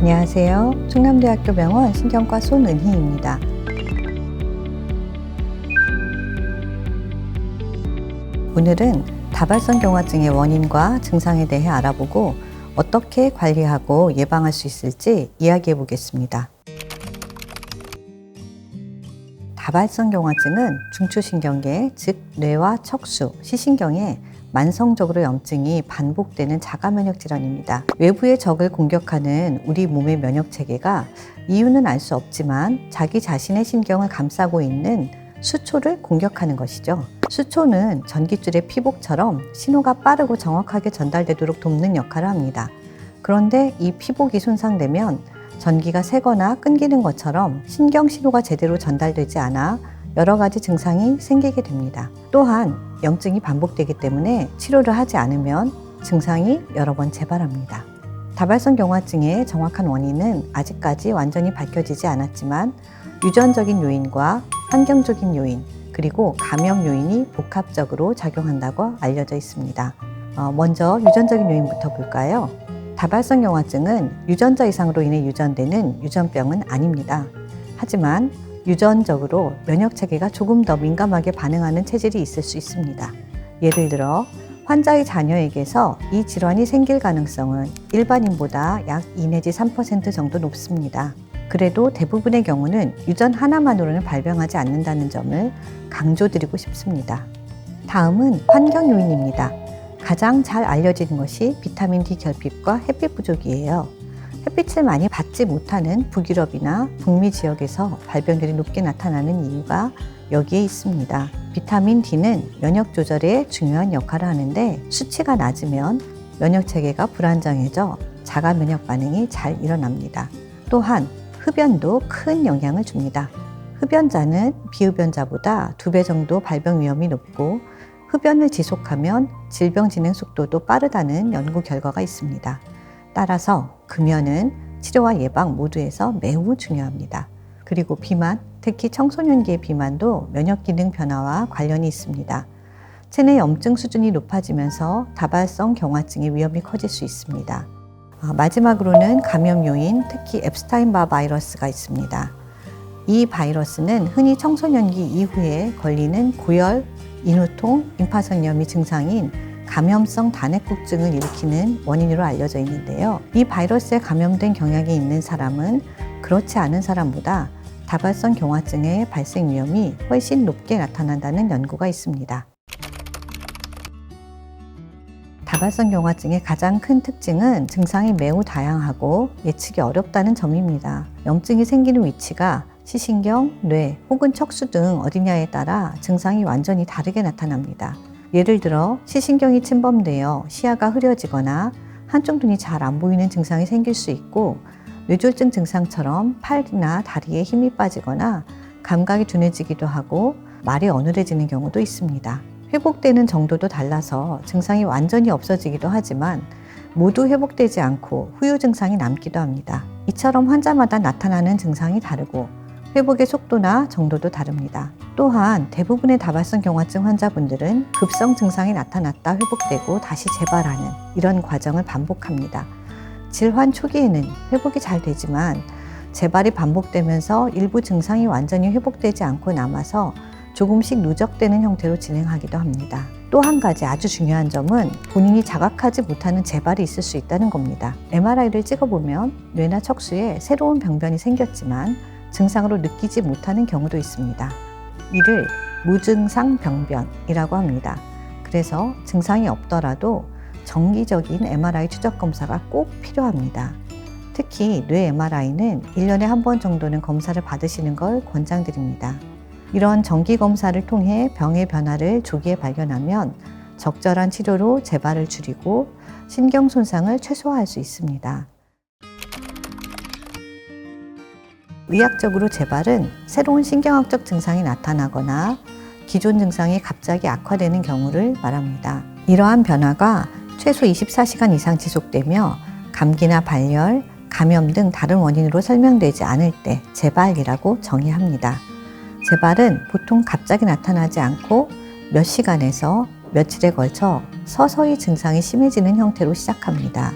안녕하세요. 충남대학교 병원 신경과 손은희입니다. 오늘은 다발성 경화증의 원인과 증상에 대해 알아보고 어떻게 관리하고 예방할 수 있을지 이야기해 보겠습니다. 다발성 경화증은 중추신경계, 즉 뇌와 척수, 시신경에 만성적으로 염증이 반복되는 자가면역 질환입니다. 외부의 적을 공격하는 우리 몸의 면역체계가 이유는 알 수 없지만 자기 자신의 신경을 감싸고 있는 수초를 공격하는 것이죠. 수초는 전깃줄의 피복처럼 신호가 빠르고 정확하게 전달되도록 돕는 역할을 합니다. 그런데 이 피복이 손상되면 전기가 새거나 끊기는 것처럼 신경 신호가 제대로 전달되지 않아 여러 가지 증상이 생기게 됩니다. 또한 염증이 반복되기 때문에 치료를 하지 않으면 증상이 여러 번 재발합니다. 다발성 경화증의 정확한 원인은 아직까지 완전히 밝혀지지 않았지만 유전적인 요인과 환경적인 요인, 그리고 감염 요인이 복합적으로 작용한다고 알려져 있습니다. 먼저 유전적인 요인부터 볼까요? 다발성 경화증은 유전자 이상으로 인해 유전되는 유전병은 아닙니다. 하지만 유전적으로 면역체계가 조금 더 민감하게 반응하는 체질이 있을 수 있습니다. 예를 들어 환자의 자녀에게서 이 질환이 생길 가능성은 일반인보다 약 2 내지 3% 정도 높습니다. 그래도 대부분의 경우는 유전 하나만으로는 발병하지 않는다는 점을 강조드리고 싶습니다. 다음은 환경 요인입니다. 가장 잘 알려진 것이 비타민 D 결핍과 햇빛 부족이에요. 햇빛을 많이 받지 못하는 북유럽이나 북미 지역에서 발병률이 높게 나타나는 이유가 여기에 있습니다. 비타민 D는 면역 조절에 중요한 역할을 하는데 수치가 낮으면 면역체계가 불안정해져 자가 면역 반응이 잘 일어납니다. 또한 흡연도 큰 영향을 줍니다. 흡연자는 비흡연자보다 2배 정도 발병 위험이 높고 흡연을 지속하면 질병 진행 속도도 빠르다는 연구 결과가 있습니다. 따라서 금연은 치료와 예방 모두에서 매우 중요합니다. 그리고 비만, 특히 청소년기의 비만도 면역 기능 변화와 관련이 있습니다. 체내 염증 수준이 높아지면서 다발성 경화증의 위험이 커질 수 있습니다. 마지막으로는 감염 요인, 특히 앱스타인바 바이러스가 있습니다. 이 바이러스는 흔히 청소년기 이후에 걸리는 고열, 인후통, 임파선염이 증상인 감염성 단핵국증을 일으키는 원인으로 알려져 있는데요. 이 바이러스에 감염된 경향이 있는 사람은 그렇지 않은 사람보다 다발성 경화증의 발생 위험이 훨씬 높게 나타난다는 연구가 있습니다. 다발성 경화증의 가장 큰 특징은 증상이 매우 다양하고 예측이 어렵다는 점입니다. 염증이 생기는 위치가 시신경, 뇌 혹은 척수 등 어디냐에 따라 증상이 완전히 다르게 나타납니다. 예를 들어 시신경이 침범되어 시야가 흐려지거나 한쪽 눈이 잘 안 보이는 증상이 생길 수 있고 뇌졸중 증상처럼 팔이나 다리에 힘이 빠지거나 감각이 둔해지기도 하고 말이 어눌해지는 경우도 있습니다. 회복되는 정도도 달라서 증상이 완전히 없어지기도 하지만 모두 회복되지 않고 후유 증상이 남기도 합니다. 이처럼 환자마다 나타나는 증상이 다르고 회복의 속도나 정도도 다릅니다. 또한 대부분의 다발성 경화증 환자분들은 급성 증상이 나타났다 회복되고 다시 재발하는 이런 과정을 반복합니다. 질환 초기에는 회복이 잘 되지만 재발이 반복되면서 일부 증상이 완전히 회복되지 않고 남아서 조금씩 누적되는 형태로 진행하기도 합니다. 또 한 가지 아주 중요한 점은 본인이 자각하지 못하는 재발이 있을 수 있다는 겁니다. MRI를 찍어보면 뇌나 척수에 새로운 병변이 생겼지만 증상으로 느끼지 못하는 경우도 있습니다. 이를 무증상 병변이라고 합니다. 그래서 증상이 없더라도 정기적인 MRI 추적 검사가 꼭 필요합니다. 특히 뇌 MRI는 1년에 한 번 정도는 검사를 받으시는 걸 권장드립니다. 이런 정기 검사를 통해 병의 변화를 조기에 발견하면 적절한 치료로 재발을 줄이고 신경 손상을 최소화할 수 있습니다. 의학적으로 재발은 새로운 신경학적 증상이 나타나거나 기존 증상이 갑자기 악화되는 경우를 말합니다. 이러한 변화가 최소 24시간 이상 지속되며 감기나 발열, 감염 등 다른 원인으로 설명되지 않을 때 재발이라고 정의합니다. 재발은 보통 갑자기 나타나지 않고 몇 시간에서 며칠에 걸쳐 서서히 증상이 심해지는 형태로 시작합니다.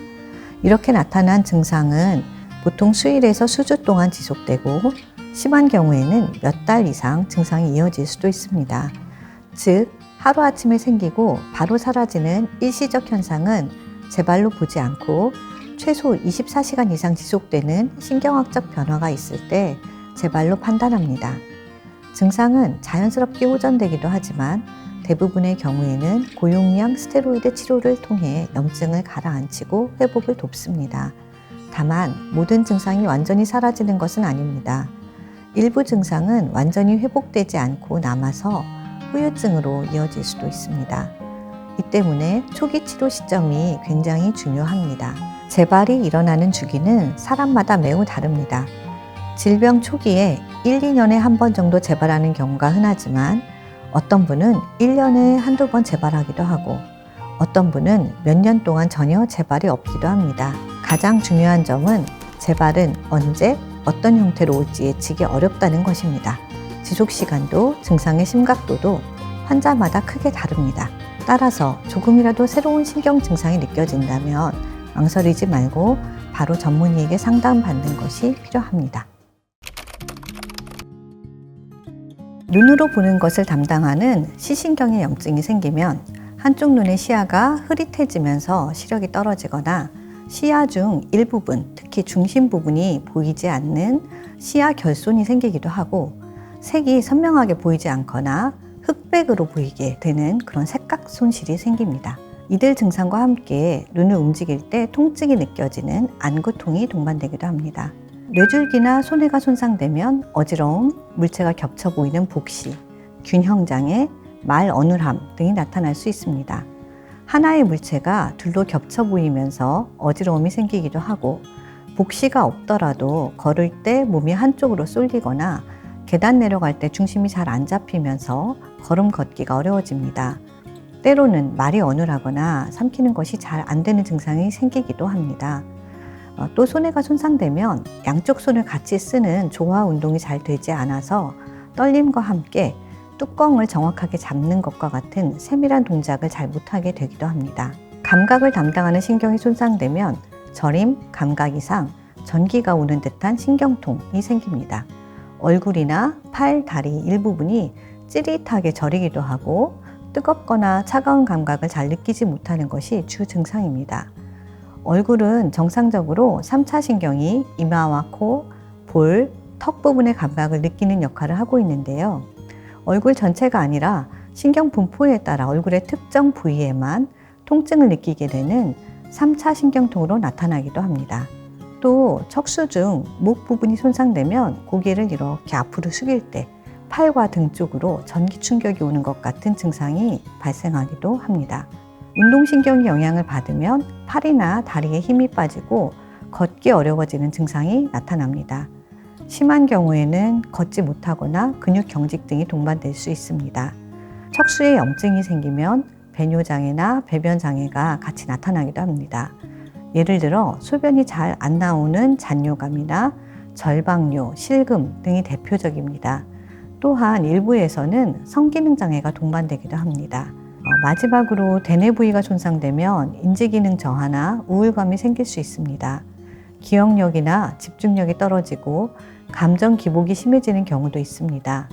이렇게 나타난 증상은 보통 수일에서 수주 동안 지속되고 심한 경우에는 몇 달 이상 증상이 이어질 수도 있습니다. 즉, 하루아침에 생기고 바로 사라지는 일시적 현상은 재발로 보지 않고 최소 24시간 이상 지속되는 신경학적 변화가 있을 때 재발로 판단합니다. 증상은 자연스럽게 호전되기도 하지만 대부분의 경우에는 고용량 스테로이드 치료를 통해 염증을 가라앉히고 회복을 돕습니다. 다만 모든 증상이 완전히 사라지는 것은 아닙니다. 일부 증상은 완전히 회복되지 않고 남아서 후유증으로 이어질 수도 있습니다. 이 때문에 초기 치료 시점이 굉장히 중요합니다. 재발이 일어나는 주기는 사람마다 매우 다릅니다. 질병 초기에 1, 2년에 한 번 정도 재발하는 경우가 흔하지만 어떤 분은 1년에 한두 번 재발하기도 하고 어떤 분은 몇 년 동안 전혀 재발이 없기도 합니다. 가장 중요한 점은 재발은 언제 어떤 형태로 올지 예측이 어렵다는 것입니다. 지속 시간도 증상의 심각도도 환자마다 크게 다릅니다. 따라서 조금이라도 새로운 신경 증상이 느껴진다면 망설이지 말고 바로 전문의에게 상담받는 것이 필요합니다. 눈으로 보는 것을 담당하는 시신경에 염증이 생기면 한쪽 눈의 시야가 흐릿해지면서 시력이 떨어지거나 시야 중 일부분, 특히 중심 부분이 보이지 않는 시야 결손이 생기기도 하고 색이 선명하게 보이지 않거나 흑백으로 보이게 되는 그런 색각 손실이 생깁니다. 이들 증상과 함께 눈을 움직일 때 통증이 느껴지는 안구통이 동반되기도 합니다. 뇌줄기나 소뇌가 손상되면 어지러움, 물체가 겹쳐 보이는 복시, 균형장애, 말 어눌함 등이 나타날 수 있습니다. 하나의 물체가 둘로 겹쳐 보이면서 어지러움이 생기기도 하고 복시가 없더라도 걸을 때 몸이 한쪽으로 쏠리거나 계단 내려갈 때 중심이 잘 안 잡히면서 걸음 걷기가 어려워집니다. 때로는 말이 어눌하거나 삼키는 것이 잘 안 되는 증상이 생기기도 합니다. 또 소뇌가 손상되면 양쪽 손을 같이 쓰는 조화 운동이 잘 되지 않아서 떨림과 함께 뚜껑을 정확하게 잡는 것과 같은 세밀한 동작을 잘 못하게 되기도 합니다. 감각을 담당하는 신경이 손상되면 저림, 감각 이상, 전기가 오는 듯한 신경통이 생깁니다. 얼굴이나 팔, 다리 일부분이 찌릿하게 저리기도 하고 뜨겁거나 차가운 감각을 잘 느끼지 못하는 것이 주 증상입니다. 얼굴은 정상적으로 3차 신경이 이마와 코, 볼, 턱 부분의 감각을 느끼는 역할을 하고 있는데요. 얼굴 전체가 아니라 신경 분포에 따라 얼굴의 특정 부위에만 통증을 느끼게 되는 3차 신경통으로 나타나기도 합니다. 또 척수 중 목 부분이 손상되면 고개를 이렇게 앞으로 숙일 때 팔과 등 쪽으로 전기 충격이 오는 것 같은 증상이 발생하기도 합니다. 운동신경이 영향을 받으면 팔이나 다리에 힘이 빠지고 걷기 어려워지는 증상이 나타납니다. 심한 경우에는 걷지 못하거나 근육 경직 등이 동반될 수 있습니다. 척수에 염증이 생기면 배뇨장애나 배변장애가 같이 나타나기도 합니다. 예를 들어 소변이 잘 안 나오는 잔뇨감이나 절박뇨, 실금 등이 대표적입니다. 또한 일부에서는 성기능 장애가 동반되기도 합니다. 마지막으로 대뇌 부위가 손상되면 인지기능 저하나 우울감이 생길 수 있습니다. 기억력이나 집중력이 떨어지고 감정 기복이 심해지는 경우도 있습니다.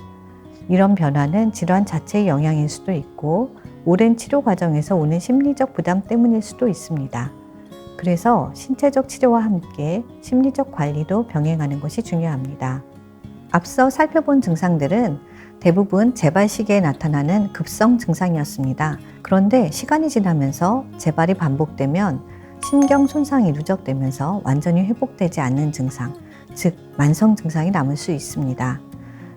이런 변화는 질환 자체의 영향일 수도 있고 오랜 치료 과정에서 오는 심리적 부담 때문일 수도 있습니다. 그래서 신체적 치료와 함께 심리적 관리도 병행하는 것이 중요합니다. 앞서 살펴본 증상들은 대부분 재발 시기에 나타나는 급성 증상이었습니다. 그런데 시간이 지나면서 재발이 반복되면 신경 손상이 누적되면서 완전히 회복되지 않는 증상, 즉 만성 증상이 남을 수 있습니다.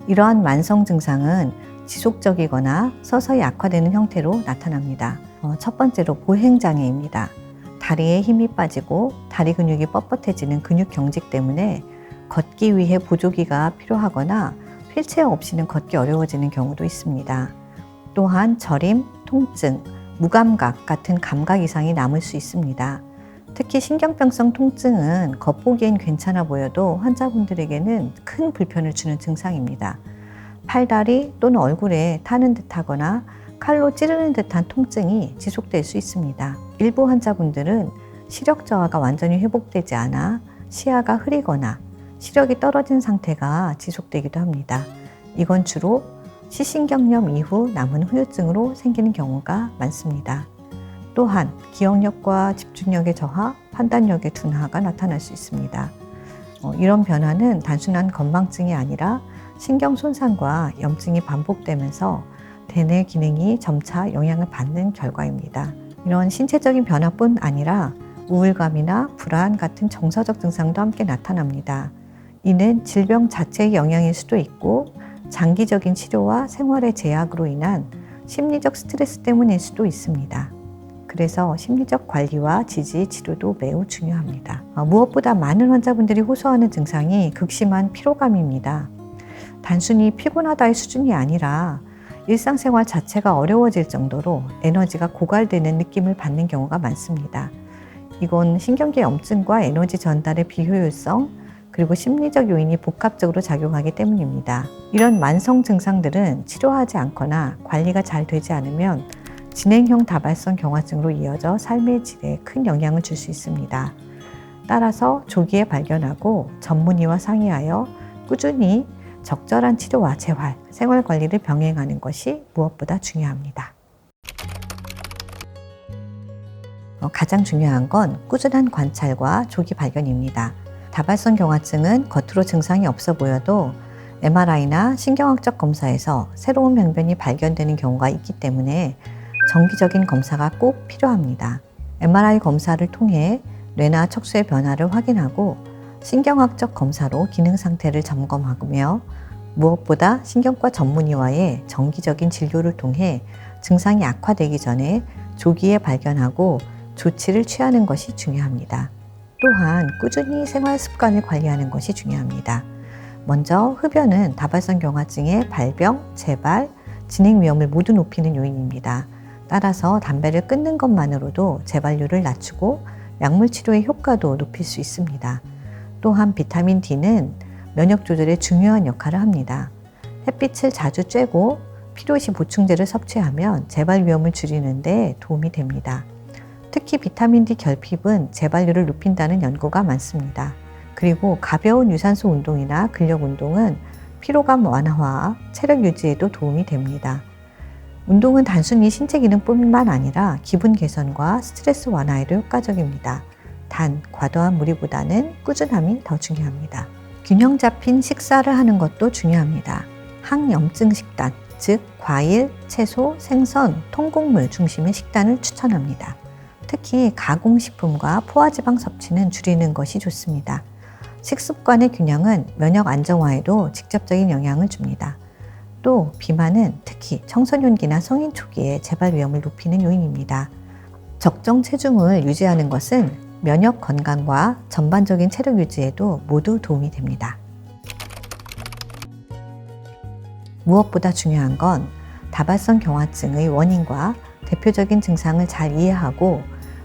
이러한 만성 증상은 지속적이거나 서서히 악화되는 형태로 나타납니다. 첫 번째로 보행장애입니다. 다리에 힘이 빠지고 다리 근육이 뻣뻣해지는 근육 경직 때문에 걷기 위해 보조기가 필요하거나 휠체어 없이는 걷기 어려워지는 경우도 있습니다. 또한 저림, 통증, 무감각 같은 감각 이상이 남을 수 있습니다. 특히 신경병성 통증은 겉보기엔 괜찮아 보여도 환자분들에게는 큰 불편을 주는 증상입니다. 팔다리 또는 얼굴에 타는 듯하거나 칼로 찌르는 듯한 통증이 지속될 수 있습니다. 일부 환자분들은 시력 저하가 완전히 회복되지 않아 시야가 흐리거나 시력이 떨어진 상태가 지속되기도 합니다. 이건 주로 시신경염 이후 남은 후유증으로 생기는 경우가 많습니다. 또한 기억력과 집중력의 저하, 판단력의 둔화가 나타날 수 있습니다. 이런 변화는 단순한 건망증이 아니라 신경 손상과 염증이 반복되면서 대뇌 기능이 점차 영향을 받는 결과입니다. 이런 신체적인 변화뿐 아니라 우울감이나 불안 같은 정서적 증상도 함께 나타납니다. 이는 질병 자체의 영향일 수도 있고 장기적인 치료와 생활의 제약으로 인한 심리적 스트레스 때문일 수도 있습니다. 그래서 심리적 관리와 지지, 치료도 매우 중요합니다. 무엇보다 많은 환자분들이 호소하는 증상이 극심한 피로감입니다. 단순히 피곤하다의 수준이 아니라 일상생활 자체가 어려워질 정도로 에너지가 고갈되는 느낌을 받는 경우가 많습니다. 이건 신경계 염증과 에너지 전달의 비효율성, 그리고 심리적 요인이 복합적으로 작용하기 때문입니다. 이런 만성 증상들은 치료하지 않거나 관리가 잘 되지 않으면 진행형 다발성 경화증으로 이어져 삶의 질에 큰 영향을 줄 수 있습니다. 따라서 조기에 발견하고 전문의와 상의하여 꾸준히 적절한 치료와 재활, 생활 관리를 병행하는 것이 무엇보다 중요합니다. 가장 중요한 건 꾸준한 관찰과 조기 발견입니다. 다발성 경화증은 겉으로 증상이 없어 보여도 MRI나 신경학적 검사에서 새로운 병변이 발견되는 경우가 있기 때문에 정기적인 검사가 꼭 필요합니다. MRI 검사를 통해 뇌나 척수의 변화를 확인하고 신경학적 검사로 기능 상태를 점검하며 무엇보다 신경과 전문의와의 정기적인 진료를 통해 증상이 악화되기 전에 조기에 발견하고 조치를 취하는 것이 중요합니다. 또한 꾸준히 생활 습관을 관리하는 것이 중요합니다. 먼저 흡연은 다발성 경화증의 발병, 재발, 진행 위험을 모두 높이는 요인입니다. 따라서 담배를 끊는 것만으로도 재발률을 낮추고 약물 치료의 효과도 높일 수 있습니다. 또한 비타민 D는 면역 조절에 중요한 역할을 합니다. 햇빛을 자주 쬐고 필요시 보충제를 섭취하면 재발 위험을 줄이는 데 도움이 됩니다. 특히 비타민 D 결핍은 재발률을 높인다는 연구가 많습니다. 그리고 가벼운 유산소 운동이나 근력 운동은 피로감 완화와 체력 유지에도 도움이 됩니다. 운동은 단순히 신체 기능뿐만 아니라 기분 개선과 스트레스 완화에도 효과적입니다. 단, 과도한 무리보다는 꾸준함이 더 중요합니다. 균형 잡힌 식사를 하는 것도 중요합니다. 항염증 식단, 즉 과일, 채소, 생선, 통곡물 중심의 식단을 추천합니다. 특히 가공식품과 포화지방 섭취는 줄이는 것이 좋습니다. 식습관의 균형은 면역 안정화에도 직접적인 영향을 줍니다. 또 비만은 특히 청소년기나 성인 초기에 재발 위험을 높이는 요인입니다. 적정 체중을 유지하는 것은 면역 건강과 전반적인 체력 유지에도 모두 도움이 됩니다. 무엇보다 중요한 건 다발성 경화증의 원인과 대표적인 증상을 잘 이해하고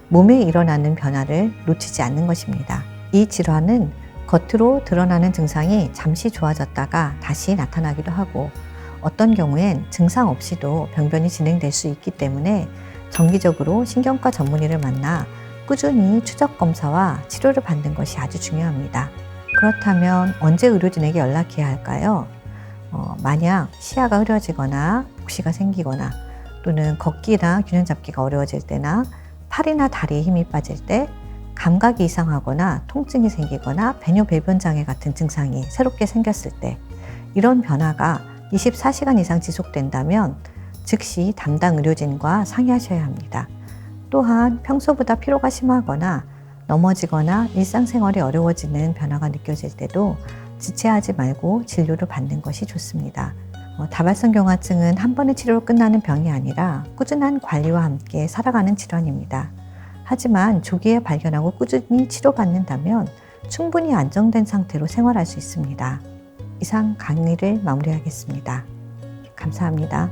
몸에 일어나는 변화를 놓치지 않는 것입니다. 이 질환은 겉으로 드러나는 증상이 잠시 좋아졌다가 다시 나타나기도 하고 어떤 경우엔 증상 없이도 병변이 진행될 수 있기 때문에 정기적으로 신경과 전문의를 만나 꾸준히 추적 검사와 치료를 받는 것이 아주 중요합니다. 그렇다면 언제 의료진에게 연락해야 할까요? 만약 시야가 흐려지거나 복시가 생기거나 또는 걷기나 균형 잡기가 어려워질 때나 팔이나 다리에 힘이 빠질 때, 감각이 이상하거나 통증이 생기거나 배뇨 배변 장애 같은 증상이 새롭게 생겼을 때, 이런 변화가 24시간 이상 지속된다면 즉시 담당 의료진과 상의하셔야 합니다. 또한 평소보다 피로가 심하거나 넘어지거나 일상생활이 어려워지는 변화가 느껴질 때도 지체하지 말고 진료를 받는 것이 좋습니다. 다발성 경화증은 한 번의 치료로 끝나는 병이 아니라 꾸준한 관리와 함께 살아가는 질환입니다. 하지만 조기에 발견하고 꾸준히 치료받는다면 충분히 안정된 상태로 생활할 수 있습니다. 이상 강의를 마무리하겠습니다. 감사합니다.